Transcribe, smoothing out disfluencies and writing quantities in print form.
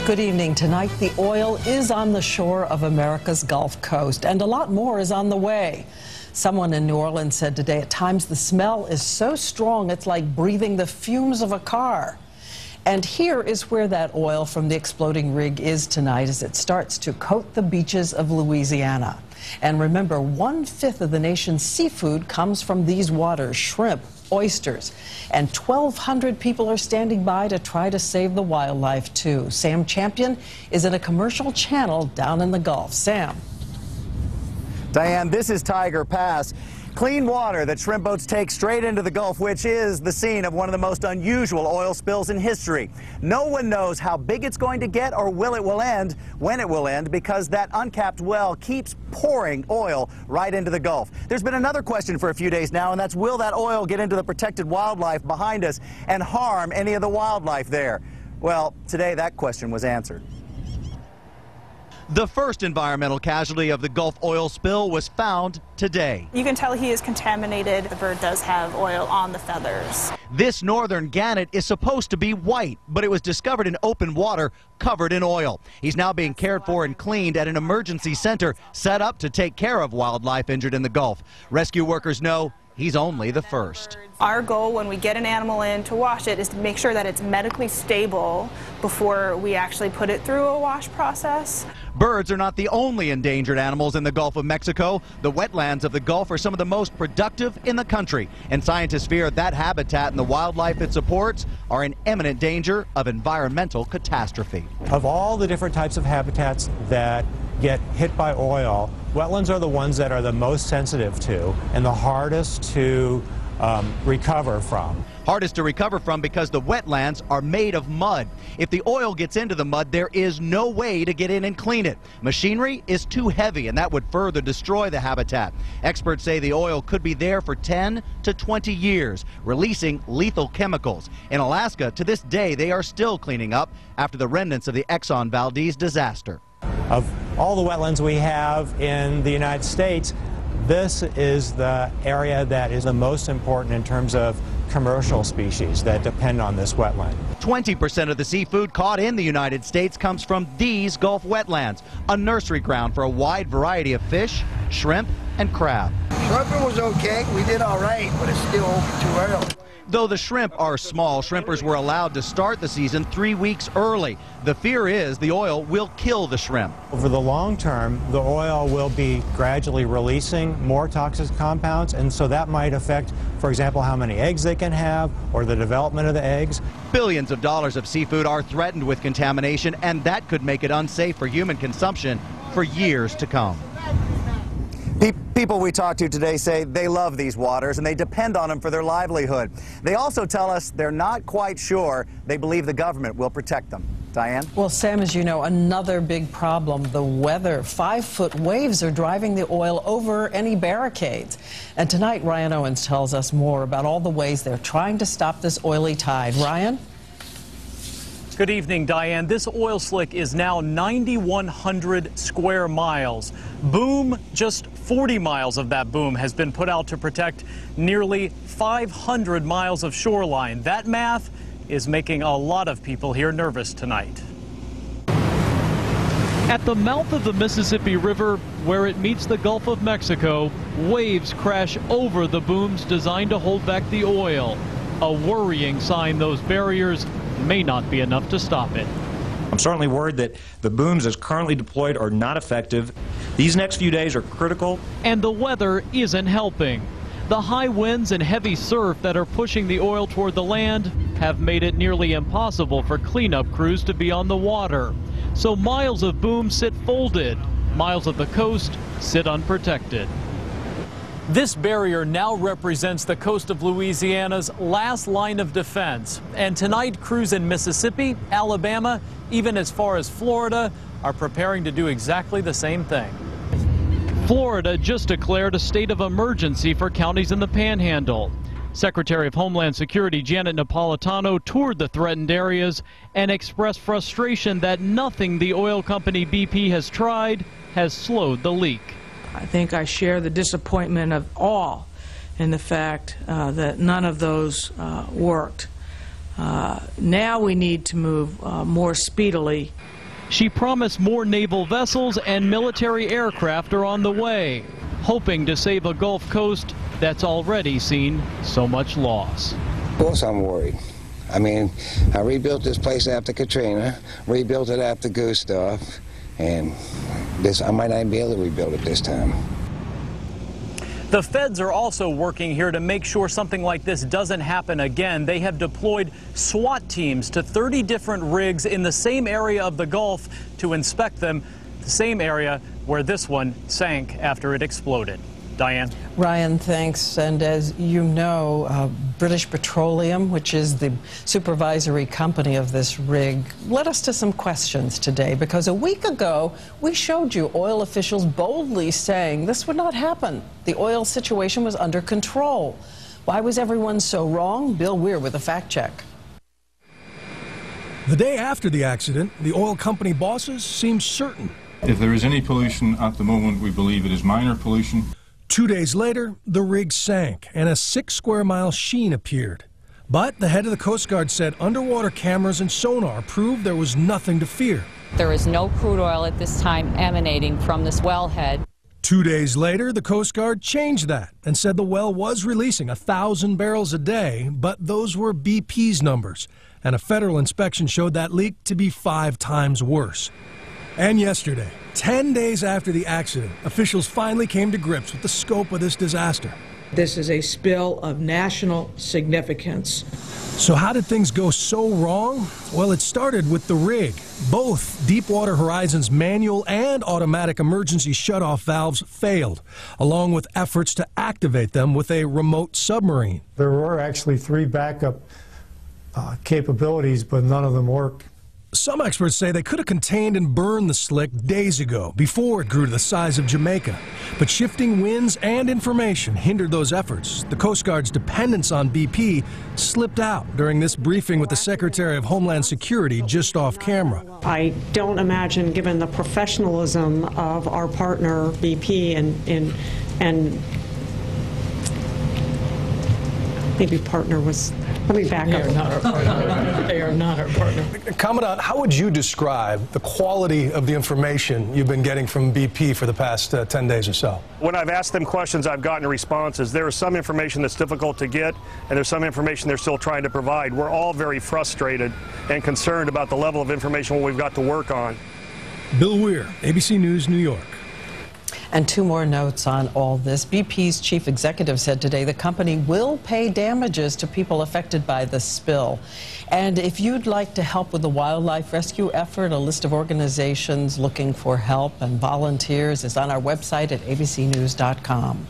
Good evening. Tonight, the oil is on the shore of America's Gulf Coast, and a lot more is on the way. Someone in New Orleans said today at times the smell is so strong it's like breathing the fumes of a car. And here is where that oil from the exploding rig is tonight as it starts to coat the beaches of Louisiana. And remember, 1/5 of the nation's seafood comes from these waters: shrimp, oysters. And 1,200 people are standing by to try to save the wildlife, too. Sam Champion is in a commercial channel down in the Gulf. Sam. Diane, this is Tiger Pass. Clean water that shrimp boats take straight into the Gulf, which is the scene of one of the most unusual oil spills in history. No one knows how big it's going to get or when it will end, because that uncapped well keeps pouring oil right into the Gulf. There's been another question for a few days now, and that's, will that oil get into the protected wildlife behind us and harm any of the wildlife there? Well, today that question was answered. The first environmental casualty of the Gulf oil spill was found today. You can tell he is contaminated. The bird does have oil on the feathers. This northern gannet is supposed to be white, but it was discovered in open water covered in oil. He's now being cared for and cleaned at an emergency center set up to take care of wildlife injured in the Gulf. Rescue workers know he's only the first. Our goal when we get an animal in to wash it is to make sure that it's medically stable before we actually put it through a wash process. Birds are not the only endangered animals in the Gulf of Mexico. The wetlands of the Gulf are some of the most productive in the country, and scientists fear that habitat and the wildlife it supports are in imminent danger of environmental catastrophe. Of all the different types of habitats that get hit by oil, wetlands are the ones that are the most sensitive to and the hardest to recover from. Hardest to recover from because the wetlands are made of mud. If the oil gets into the mud, there is no way to get in and clean it. Machinery is too heavy, and that would further destroy the habitat. Experts say the oil could be there for 10 to 20 years, releasing lethal chemicals. In Alaska, to this day, they are still cleaning up after the remnants of the Exxon Valdez disaster. Of all the wetlands we have in the United States, this is the area that is the most important in terms of commercial species that depend on this wetland. 20% of the seafood caught in the United States comes from these Gulf wetlands, a nursery ground for a wide variety of fish, shrimp, and crab. Shrimping was okay. We did all right, but it's still too early. Though the shrimp are small, shrimpers were allowed to start the season 3 weeks early. The fear is the oil will kill the shrimp. Over the long term, the oil will be gradually releasing more toxic compounds, and so that might affect, for example, how many eggs they can have or the development of the eggs. Billions of dollars of seafood are threatened with contamination, and that could make it unsafe for human consumption for years to come. People we talked to today say they love these waters and they depend on them for their livelihood. They also tell us they're not quite sure they believe the government will protect them. Diane? Well, Sam, as you know, another big problem, the weather. 5-foot waves are driving the oil over any barricades. And tonight, Ryan Owens tells us more about all the ways they're trying to stop this oily tide. Ryan? Good evening, Diane. This oil slick is now 9,100 square miles. Boom, just 40 miles of that boom has been put out to protect nearly 500 miles of shoreline. That math is making a lot of people here nervous tonight. At the mouth of the Mississippi River, where it meets the Gulf of Mexico, waves crash over the booms designed to hold back the oil. A worrying sign those barriers may not be enough to stop it. I'm certainly worried that the booms as currently deployed are not effective. These next few days are critical. And the weather isn't helping. The high winds and heavy surf that are pushing the oil toward the land have made it nearly impossible for cleanup crews to be on the water. So miles of boom sit folded, miles of the coast sit unprotected. This barrier now represents the coast of Louisiana's last line of defense. And tonight, crews in Mississippi, Alabama, even as far as Florida, are preparing to do exactly the same thing. Florida just declared a state of emergency for counties in the Panhandle. Secretary of Homeland Security Janet Napolitano toured the threatened areas and expressed frustration that nothing the oil company BP has tried has slowed the leak. I think I share the disappointment of all in the fact that none of those worked. Now we need to move more speedily. She promised more naval vessels and military aircraft are on the way, hoping to save a Gulf Coast that's already seen so much loss. Of course I'm worried. I mean, I rebuilt this place after Katrina, rebuilt it after Gustav, and I might not even be able to rebuild it this time. The feds are also working here to make sure something like this doesn't happen again. They have deployed SWAT teams to 30 different rigs in the same area of the Gulf to inspect them, the same area where this one sank after it exploded. Diane? Ryan, thanks. And as you know, British Petroleum, which is the supervisory company of this rig, led us to some questions today, because a week ago we showed you oil officials boldly saying this would not happen. The oil situation was under control. Why was everyone so wrong? Bill Weir with a fact check. The day after the accident, the oil company bosses seemed certain. If there is any pollution at the moment, we believe it is minor pollution. 2 days later, the rig sank and a 6-square-mile sheen appeared. But the head of the Coast Guard said underwater cameras and sonar proved there was nothing to fear. There is no crude oil at this time emanating from this wellhead. 2 days later, the Coast Guard changed that and said the well was releasing 1,000 barrels a day, but those were BP's numbers. And a federal inspection showed that leak to be 5 times worse. And yesterday, 10 days after the accident, officials finally came to grips with the scope of this disaster. This is a spill of national significance. So how did things go so wrong? Well, it started with the rig. Both Deepwater Horizon's manual and automatic emergency shutoff valves failed, along with efforts to activate them with a remote submarine. There were actually 3 backup capabilities, but none of them worked. Some experts say they could have contained and burned the slick days ago, before it grew to the size of Jamaica. But shifting winds and information hindered those efforts. The Coast Guard's dependence on BP slipped out during this briefing with the Secretary of Homeland Security just off camera. I don't imagine, given the professionalism of our partner BP and maybe partner was, let me back up. They are not our partner. They are not our partner. Commandant, how would you describe the quality of the information you've been getting from BP for the past 10 days or so? When I've asked them questions, I've gotten responses. There is some information that's difficult to get, and there's some information they're still trying to provide. We're all very frustrated and concerned about the level of information we've got to work on. Bill Weir, ABC News, New York. And 2 more notes on all this. BP's chief executive said today the company will pay damages to people affected by the spill. And if you'd like to help with the wildlife rescue effort, a list of organizations looking for help and volunteers is on our website at abcnews.com.